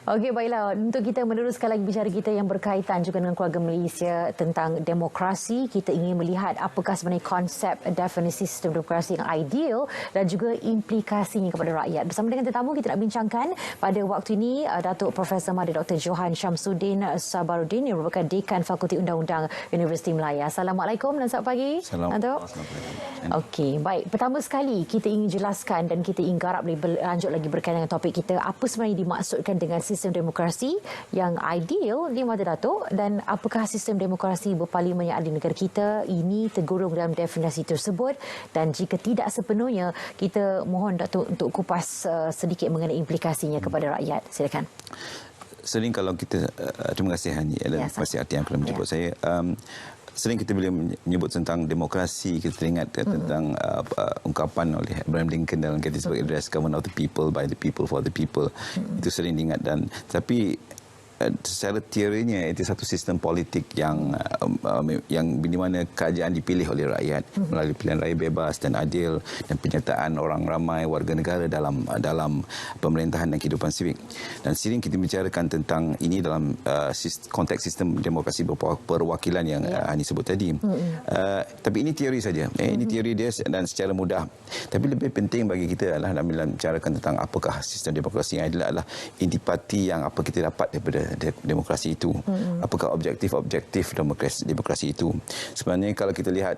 Okey, baiklah. Untuk kita meneruskan lagi bicara kita yang berkaitan juga dengan keluarga Malaysia tentang demokrasi, kita ingin melihat apakah sebenarnya konsep definisi sistem demokrasi yang ideal dan juga implikasinya kepada rakyat. Bersama dengan tetamu, kita nak bincangkan pada waktu ini Datuk Profesor Mahdi Dr. Johan Syamsuddin Sabarudin yang merupakan Dekan Fakulti Undang-Undang Universiti Melaya. Assalamualaikum dan selamat pagi. Assalamualaikum. Okey, baik. Pertama sekali, kita ingin jelaskan dan kita ingin garap lebih lanjut lagi berkaitan dengan topik kita. Apa sebenarnya dimaksudkan dengan sistem demokrasi yang ideal di mata Datuk, dan apakah sistem demokrasi berparlimen yang ada di negara kita ini tergurung dalam definisi tersebut, dan jika tidak sepenuhnya, kita mohon Datuk untuk kupas sedikit mengenai implikasinya kepada rakyat. Silakan. Sering kalau kita, terima kasih Hani, pasti arti yang kena menjemput saya. Sering kita bila menyebut tentang demokrasi, kita teringat tentang ungkapan oleh Abraham Lincoln dalam Gettysburg Address, government of the people, by the people, for the people. Itu sering diingat, dan tapi secara teorinya itu satu sistem politik yang di mana kerajaan dipilih oleh rakyat melalui pilihan raya bebas dan adil dan penyertaan orang ramai warga negara dalam pemerintahan dan kehidupan sivik. Dan sering kita bicarakan tentang ini dalam konteks sistem demokrasi perwakilan yang Hani sebut tadi. Tapi ini teori saja. Ini teori dia dan secara mudah. Tapi lebih penting bagi kita adalah dalam bicarakan tentang apakah sistem demokrasi yang adalah intipati yang apa kita dapat daripada demokrasi itu. Apakah objektif demokrasi itu. Sebenarnya kalau kita lihat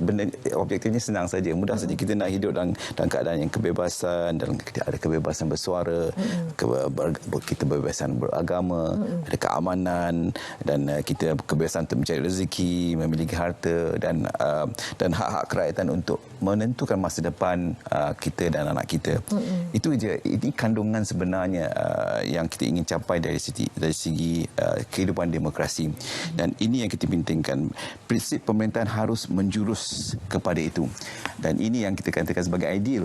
benda objektifnya senang saja, mudah saja. Kita nak hidup dalam keadaan yang kebebasan, dalam ada kebebasan bersuara, kita kebebasan beragama, ada keamanan, dan kita kebebasan untuk mencari rezeki, memiliki harta, dan hak-hak kerakyatan untuk menentukan masa depan kita dan anak kita. Itu je. Ini kandungan sebenarnya yang kita ingin capai dari segi kehidupan demokrasi. Dan ini yang kita pentingkan. Prinsip pemerintahan harus menjurus kepada itu. Dan ini yang kita katakan sebagai ideal.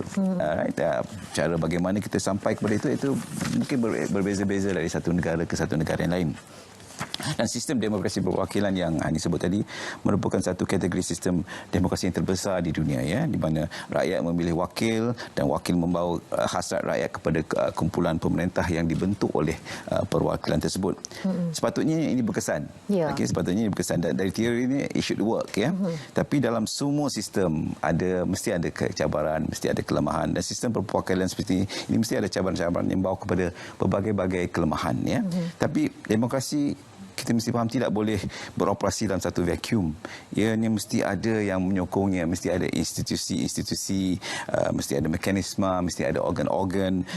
Cara bagaimana kita sampai kepada itu mungkin berbeza-beza dari satu negara ke satu negara yang lain. Dan sistem demokrasi perwakilan yang Hani sebut tadi merupakan satu kategori sistem demokrasi yang terbesar di dunia, ya, di mana rakyat memilih wakil dan wakil membawa hasrat rakyat kepada kumpulan pemerintah yang dibentuk oleh perwakilan tersebut. Sepatutnya ini berkesan. Okay, sepatutnya ini berkesan. Dan dari teori ini it should work, ya. Tapi dalam semua sistem mesti ada kecabaran, mesti ada kelemahan, dan sistem perwakilan seperti ini mesti ada cabaran-cabaran yang membawa kepada berbagai-bagai kelemahan, ya. Tapi demokrasi kita mesti faham tidak boleh beroperasi dalam satu vacuum. Ianya mesti ada yang menyokongnya, mesti ada institusi-institusi, mesti ada mekanisme, mesti ada organ-organ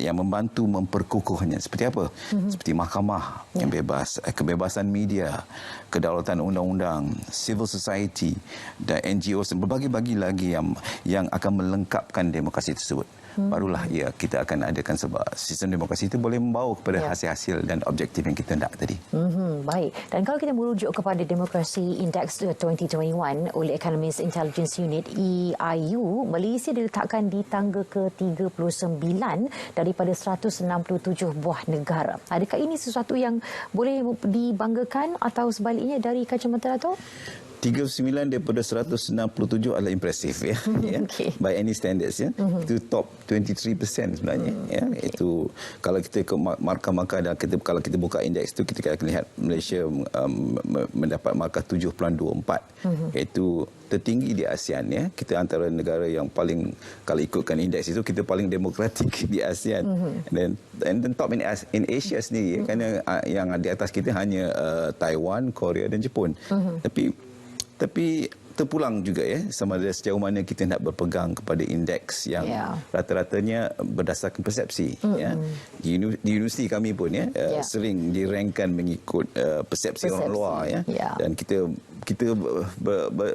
yang membantu memperkukuhnya. Seperti apa? Seperti mahkamah yang bebas, kebebasan media, kedaulatan undang-undang, civil society dan NGOs dan berbagai-bagi lagi yang akan melengkapkan demokrasi tersebut. Barulah kita akan adakan sebab sistem demokrasi itu boleh membawa kepada hasil-hasil dan objektif yang kita nak tadi. Baik. Dan kalau kita merujuk kepada Demokrasi Index 2021 oleh Economist Intelligence Unit EIU, Malaysia diletakkan di tangga ke-39 daripada 167 buah negara. Adakah ini sesuatu yang boleh dibanggakan atau sebaliknya dari kacamata Datuk? 39 daripada 167 adalah impresif, ya. Okay. By any standards, ya. Itu top 23% sebenarnya, ya. Itu kalau kita ke markah-markah dan kalau kita buka indeks itu, kita akan lihat Malaysia mendapat markah 7.24, iaitu tertinggi di ASEAN, ya. Kita antara negara yang paling, kalau ikutkan indeks itu, kita paling demokratik di ASEAN. Dan top in Asia sendiri, kerana yang di atas kita hanya Taiwan, Korea dan Jepun. Tapi terpulang juga, ya, sama ada sejauh mana kita nak berpegang kepada indeks yang rata-ratanya berdasarkan persepsi. Ya. Di universiti kami pun, ya, sering dirankkan mengikut persepsi orang luar, ya. Dan kita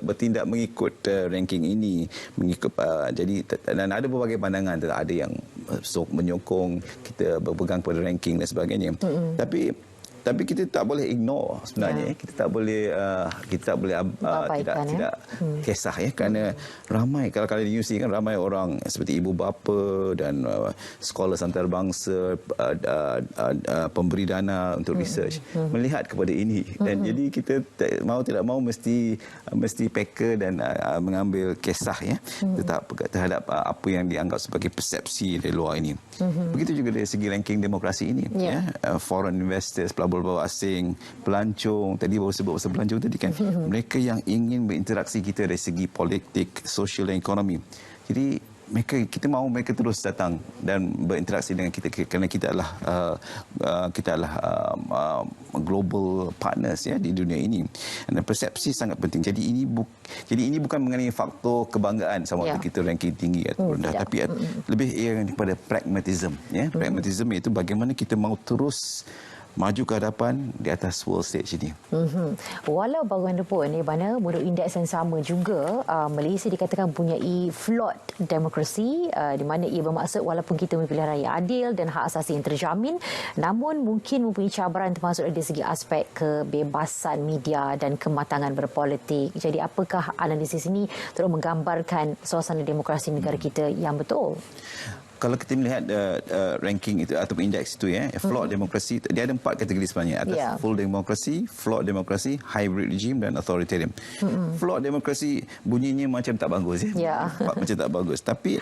bertindak mengikut ranking ini, mengikut dan ada berbagai pandangan. Ada yang menyokong kita berpegang pada ranking dan sebagainya. Tapi tapi kita tak boleh ignore sebenarnya. Kita tak boleh tidak kisah kerana ramai kalau di news ni kan ramai orang seperti ibu bapa dan sekolah antarabangsa pemberi dana untuk research melihat kepada ini dan jadi kita mau tidak mau mesti peka dan mengambil kisah tetap terhadap apa yang dianggap sebagai persepsi dari luar ini. Begitu juga dari segi ranking demokrasi ini foreign investors, pelabur-pelabur asing, pelancong, tadi baru sebut pasal pelancong tadi kan, mereka yang ingin berinteraksi kita dari segi politik, sosial dan ekonomi. Jadi kita mahu mereka terus datang dan berinteraksi dengan kita kerana kita adalah global partners di dunia ini. Dan persepsi sangat penting. Jadi ini bukan mengenai faktor kebanggaan sama ada kita ranking tinggi atau rendah, tapi lebih kepada pragmatism. Pragmatism iaitu bagaimana kita mahu terus maju ke hadapan di atas world stage ini. Walau bagaimanapun mana menurut indeks yang sama juga Malaysia dikatakan mempunyai flawed demokrasi di mana ia bermaksud walaupun kita memilih pilihan raya adil dan hak asasi yang terjamin, namun mungkin mempunyai cabaran termasuk dari segi aspek kebebasan media dan kematangan berpolitik. Jadi apakah analisis ini turut menggambarkan suasana demokrasi negara kita yang betul? Kalau kita melihat ranking itu atau indeks itu flawed demokrasi, dia ada 4 kategori sebenarnya. Ada full demokrasi, flawed demokrasi, hybrid regime dan authoritarian. Flawed demokrasi bunyinya macam tak bagus macam tak bagus, tapi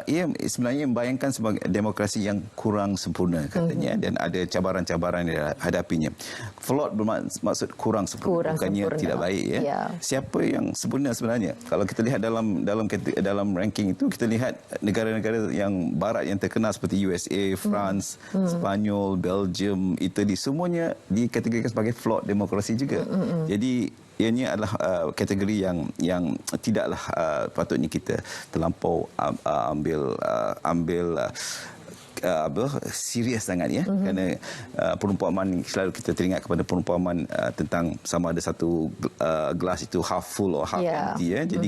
ia sebenarnya membayangkan sebagai demokrasi yang kurang sempurna katanya dan ada cabaran-cabaran yang hadapinya. Flawed bermaksud kurang sempurna, bukannya tidak baik Siapa yang sempurna sebenarnya? Kalau kita lihat dalam ranking itu, kita lihat negara-negara yang barat yang terkenal seperti USA, France, Spanyol, Belgium, Italy, semuanya dikategorikan sebagai flawed demokrasi juga. Jadi ianya adalah kategori yang tidaklah patutnya kita terlampau ambil serius sangat kerana perumpamaan selalu kita teringat kepada perumpamaan tentang sama ada satu gelas itu half full or half empty jadi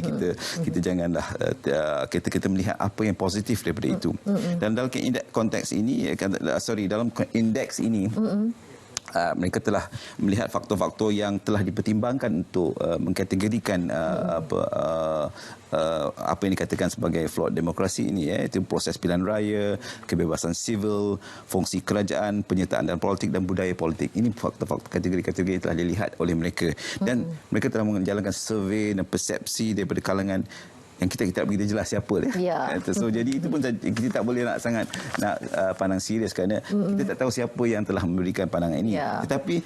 kita janganlah kita melihat apa yang positif daripada itu. Dan dalam konteks ini dalam indeks ini mereka telah melihat faktor-faktor yang telah dipertimbangkan untuk mengkategorikan apa yang dikatakan sebagai flawed demokrasi ini iaitu proses pilihan raya, kebebasan sivil, fungsi kerajaan, penyertaan dalam politik dan budaya politik. Ini faktor-faktor kategori-kategori yang telah dilihat oleh mereka dan mereka telah menjalankan survei dan persepsi daripada kalangan yang kita tak begitu jelas siapa So jadi itu pun kita tak boleh nak pandang serius kerana kita tak tahu siapa yang telah memberikan pandangan ini. Tetapi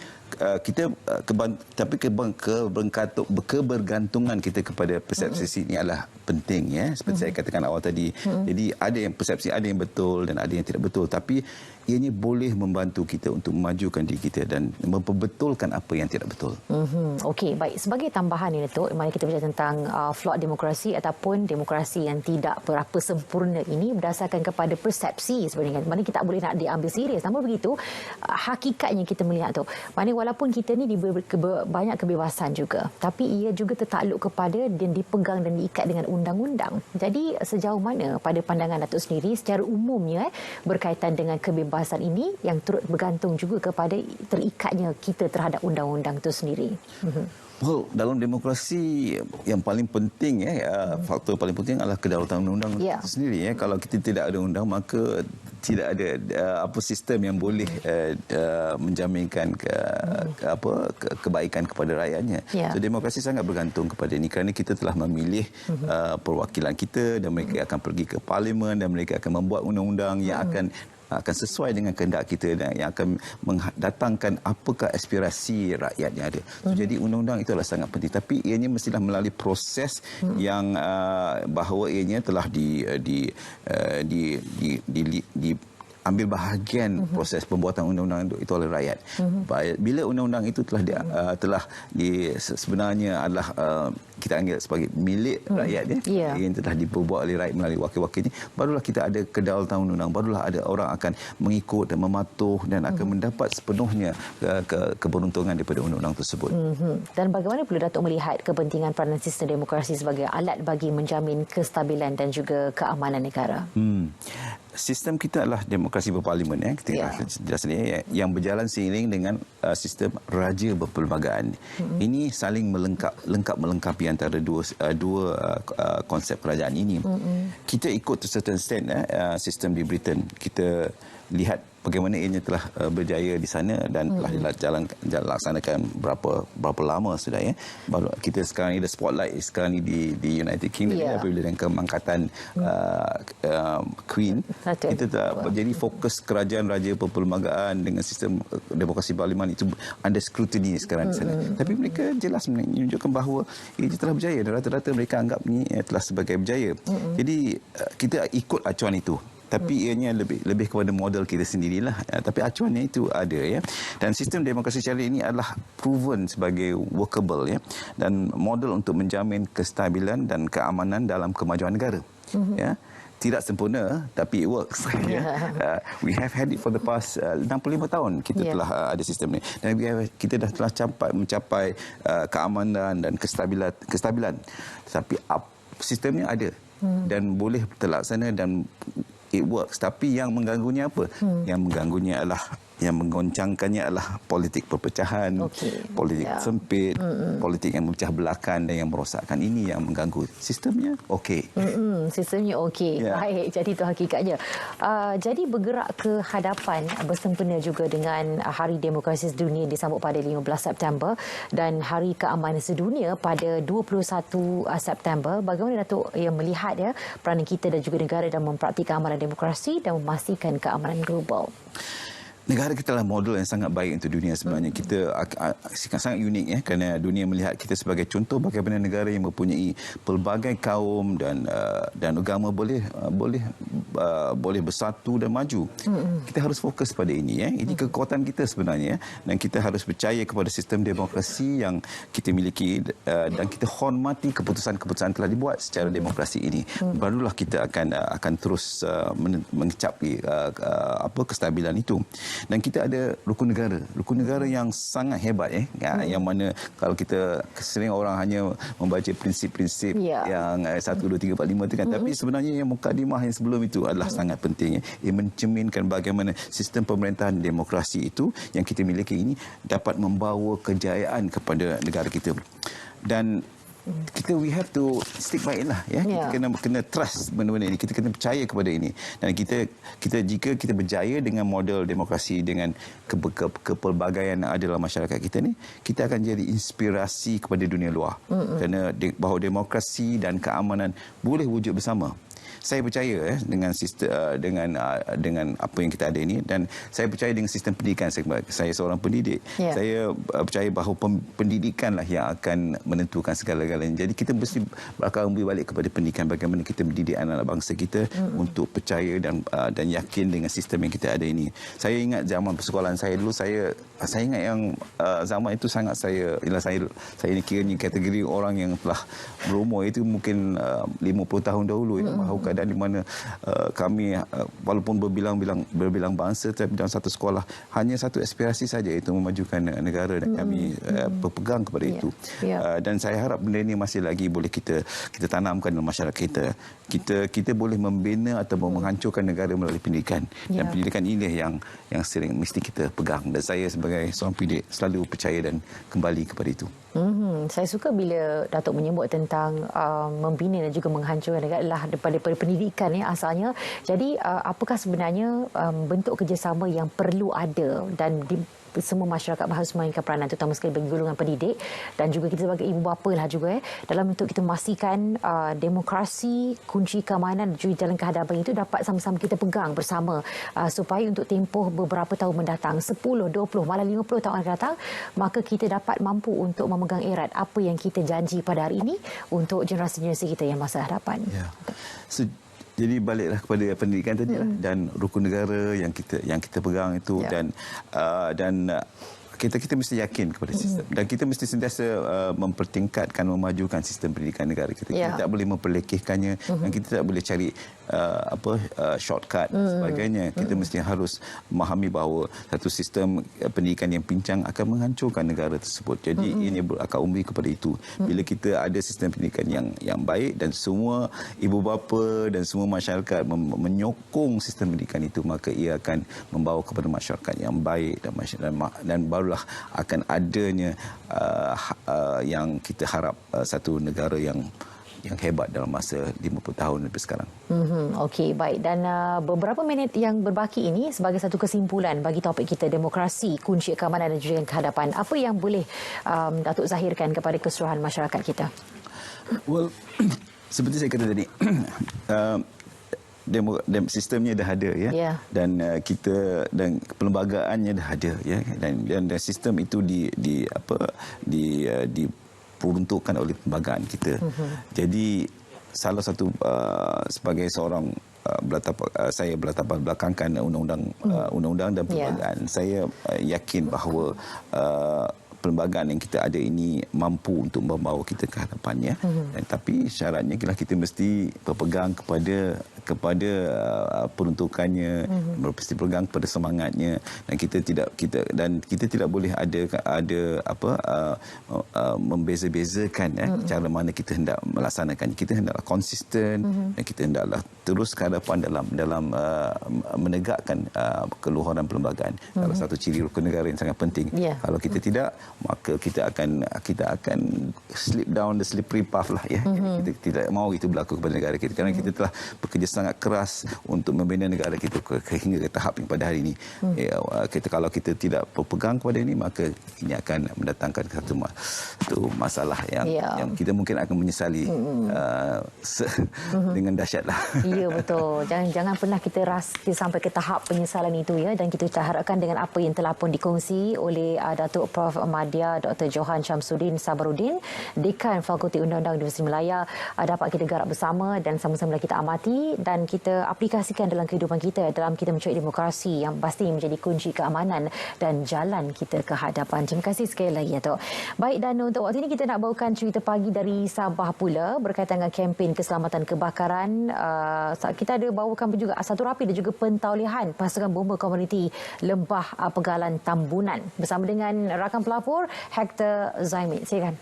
kebergantungan kita kepada persepsi ini adalah penting seperti saya katakan awal tadi. Jadi ada yang persepsi, ada yang betul dan ada yang tidak betul, tapi ianya boleh membantu kita untuk memajukan diri kita dan memperbetulkan apa yang tidak betul. Okey, baik. Sebagai tambahan ini Datuk, mari kita bicara tentang flawed demokrasi ataupun demokrasi yang tidak berapa sempurna ini berdasarkan kepada persepsi sebenarnya. Mana kita tak boleh nak diambil serius. Namun begitu, hakikatnya kita melihat tu, mana walaupun kita ni diberi banyak kebebasan juga, tapi ia juga tertakluk kepada dan dipegang dan diikat dengan undang-undang. Jadi sejauh mana pada pandangan Datuk sendiri secara umumnya berkaitan dengan kebebasan ini yang turut bergantung juga kepada terikatnya kita terhadap undang-undang itu sendiri? Well, dalam demokrasi yang paling penting faktor paling penting adalah kedaulatan undang-undang itu sendiri Kalau kita tidak ada undang, maka tidak ada sistem yang boleh menjaminkan kebaikan kepada rakyatnya. So demokrasi sangat bergantung kepada ini kerana kita telah memilih perwakilan kita dan mereka akan pergi ke parlimen dan mereka akan membuat undang-undang yang akan sesuai dengan kehendak kita dan yang akan mendatangkan apakah aspirasi rakyat yang ada. So, jadi undang-undang itu adalah sangat penting, tapi ianya mestilah melalui proses yang bahawa ianya telah ambil bahagian proses pembuatan undang-undang itu oleh rakyat. Bila undang-undang itu sebenarnya adalah kita anggap sebagai milik rakyat yang telah dibuat oleh rakyat melalui wakil-wakilnya, barulah kita ada kedaulatan undang-undang, barulah ada orang akan mengikut dan mematuh dan akan mendapat sepenuhnya keberuntungan daripada undang-undang tersebut. Dan bagaimana perlu Datuk melihat kepentingan peranan sistem demokrasi sebagai alat bagi menjamin kestabilan dan juga keamanan negara? sistem kita adalah demokrasi berparlimen kita jelas ni yang berjalan seiring dengan sistem raja berperlembagaan. Ini saling melengkapi antara dua konsep kerajaan ini. Kita ikut to certain extent sistem di Britain. Kita lihat bagaimana ianya telah berjaya di sana dan telah laksanakan berapa lama sudah baru kita sekarang ni ada spotlight sekarang ni di United Kingdom apabila dengan kemangkatan Queen. Kita tak jadi fokus kerajaan raja perlembagaan dengan sistem demokrasi parlimen itu under scrutiny sekarang di sana. Tapi mereka jelas menunjukkan bahawa ia telah berjaya dan rata-rata mereka anggap ini telah sebagai berjaya. Jadi kita ikut acuan itu. Tapi ianya lebih kepada model kita sendirilah. Tapi acuannya itu ada Dan sistem demokrasi syariah ini adalah proven sebagai workable dan model untuk menjamin kestabilan dan keamanan dalam kemajuan negara. Tidak sempurna tapi it works. We have had it for the past 65 tahun kita telah ada sistem ni dan kita dah telah mencapai keamanan dan kestabilan. Tapi sistemnya ada dan boleh terlaksana dan it works. Tapi yang mengganggunya apa? Yang mengganggunya adalah yang menggoncangkannya adalah politik perpecahan, politik sempit, politik yang memecah belahkan dan yang merosakkan. Ini yang mengganggu. Sistemnya okey. Sistemnya okey. Baik, jadi itu hakikatnya. Jadi bergerak ke hadapan bersempena juga dengan Hari Demokrasi Sedunia disambut pada 15 September dan Hari Keamanan Sedunia pada 21 September. Bagaimana Datuk yang melihat peranan kita dan juga negara dalam mempraktikkan amalan demokrasi dan memastikan keamanan global? Negara kita adalah model yang sangat baik untuk dunia sebenarnya. Kita sangat unik kerana dunia melihat kita sebagai contoh bagaimana negara yang mempunyai pelbagai kaum dan agama boleh bersatu dan maju. Kita harus fokus pada ini Ini kekuatan kita sebenarnya dan kita harus percaya kepada sistem demokrasi yang kita miliki dan kita hormati keputusan-keputusan telah dibuat secara demokrasi ini. Barulah kita akan terus mencapai kestabilan itu. Dan kita ada rukun negara yang sangat hebat yang mana kalau kita sering orang hanya membaca prinsip-prinsip yang 1 2 3 4 5 itu kan, tapi sebenarnya yang mukadimah yang sebelum itu adalah sangat penting. Ia mencerminkan bagaimana sistem pemerintahan demokrasi itu yang kita miliki ini dapat membawa kejayaan kepada negara kita. Dan we have to stick by it lah kita kena trust benda-benda ini, kita kena percaya kepada ini dan kita jika kita berjaya dengan model demokrasi dengan kepelbagaian yang ada dalam masyarakat kita ni, kita akan jadi inspirasi kepada dunia luar kerana bahawa demokrasi dan keamanan boleh wujud bersama. Saya percaya dengan sistem dengan apa yang kita ada ini dan saya percaya dengan sistem pendidikan. Saya seorang pendidik. Saya percaya bahawa pendidikanlah yang akan menentukan segala-galanya. Jadi kita mesti bakal balik kepada pendidikan, bagaimana kita mendidik anak-anak bangsa kita untuk percaya dan yakin dengan sistem yang kita ada ini. Saya ingat zaman persekolahan saya dulu, saya ingat yang zaman itu sangat saya ini kiranya kategori orang yang telah berumur itu mungkin 50 tahun dahulu mahu keadaan di mana kami walaupun berbilang bangsa tapi dalam satu sekolah hanya satu aspirasi saja, iaitu memajukan negara dan kami berpegang kepada itu. Dan saya harap benda ini masih lagi boleh kita tanamkan dalam masyarakat kita. Kita boleh membina atau menghancurkan negara melalui pendidikan dan pendidikan ini yang sering mesti kita pegang dan saya sebagai seorang pendidik selalu percaya dan kembali kepada itu. Saya suka bila Datuk menyebut tentang membina dan juga menghancurkan negara adalah daripada pendidikan asalnya. Jadi apakah sebenarnya bentuk kerjasama yang perlu ada dan semua masyarakat harus memainkan peranan, terutama sekali bagi golongan pendidik dan juga kita sebagai ibu bapa lah juga dalam untuk kita memastikan demokrasi, kunci keamanan dan juga jalan kehadapan itu dapat sama-sama kita pegang bersama supaya untuk tempoh beberapa tahun mendatang, 10, 20, malah 50 tahun akan datang, maka kita dapat mampu untuk memegang erat apa yang kita janji pada hari ini untuk generasi-generasi kita yang masa hadapan. Jadi baliklah kepada pendidikan tadi dan rukun negara yang kita pegang itu dan kita mesti yakin kepada sistem dan kita mesti sentiasa mempertingkatkan, memajukan sistem pendidikan negara kita. Kita tak boleh memperlekehkannya dan kita tak boleh cari shortcut dan sebagainya. Kita mesti harus memahami bahawa satu sistem pendidikan yang pincang akan menghancurkan negara tersebut. Jadi ini berakar umbi kepada itu. Bila kita ada sistem pendidikan yang baik dan semua ibu bapa dan semua masyarakat menyokong sistem pendidikan itu, maka ia akan membawa kepada masyarakat yang baik dan barulah akan adanya yang kita harap satu negara yang hebat dalam masa 50 tahun lebih sekarang. Okey, baik. Dan beberapa minit yang berbaki ini sebagai satu kesimpulan bagi topik kita, demokrasi, kunci keamanan dan juga kehadapan. Apa yang boleh Datuk zahirkan kepada keseluruhan masyarakat kita? Well, seperti saya kata tadi, sistemnya dah ada ya, dan kita dan perlembagaannya dah ada ya, dan sistem itu diperuntukkan oleh perlembagaan kita. Jadi salah satu sebagai seorang saya berlatar belakangkan undang-undang dan perlembagaan, saya yakin bahawa perlembagaan yang kita ada ini mampu untuk membawa kita ke hadapannya. Tapi syaratnya kita mesti berpegang kepada peruntukannya, mesti berpegang kepada semangatnya, dan kita tidak boleh ada membeza-bezakan cara mana kita hendak melaksanakan. Kita hendaklah konsisten dan kita hendaklah terus ke hadapan dalam menegakkan keluhuran perlembagaan. Salah satu ciri rukun negara yang sangat penting. Kalau kita tidak, maka kita akan slip down the slippery path lah ya. Kita tidak mahu itu berlaku kepada negara kita, kerana kita telah bekerja sangat keras untuk membina negara kita hingga ke tahap yang pada hari ini. Kalau kita tidak berpegang kepada ini, maka ini akan mendatangkan satu masalah yang kita mungkin akan menyesali dengan dahsyatlah. Ya, betul. Jangan pernah kita sampai ke tahap penyesalan itu ya, dan kita harapkan dengan apa yang telah pun dikongsi oleh Datuk Prof Madya Dr. Johan Syamsuddin Sabaruddin, Dekan Fakulti Undang-Undang Universiti Malaya, dapat kita garap bersama dan sama-sama kita amati dan kita aplikasikan dalam kehidupan kita, dalam kita mencari demokrasi yang pasti menjadi kunci keamanan dan jalan kita ke hadapan. Terima kasih sekali lagi, Datuk. Baik, dan untuk waktu ini kita nak bawakan cerita pagi dari Sabah pula berkaitan dengan kempen keselamatan kebakaran. Kita ada bawakan juga satu rapi dan juga pentaulihan pasukan bomba komuniti Lembah Pegalan Tambunan bersama dengan rakan pelapor Hector Zaimit. Silakan.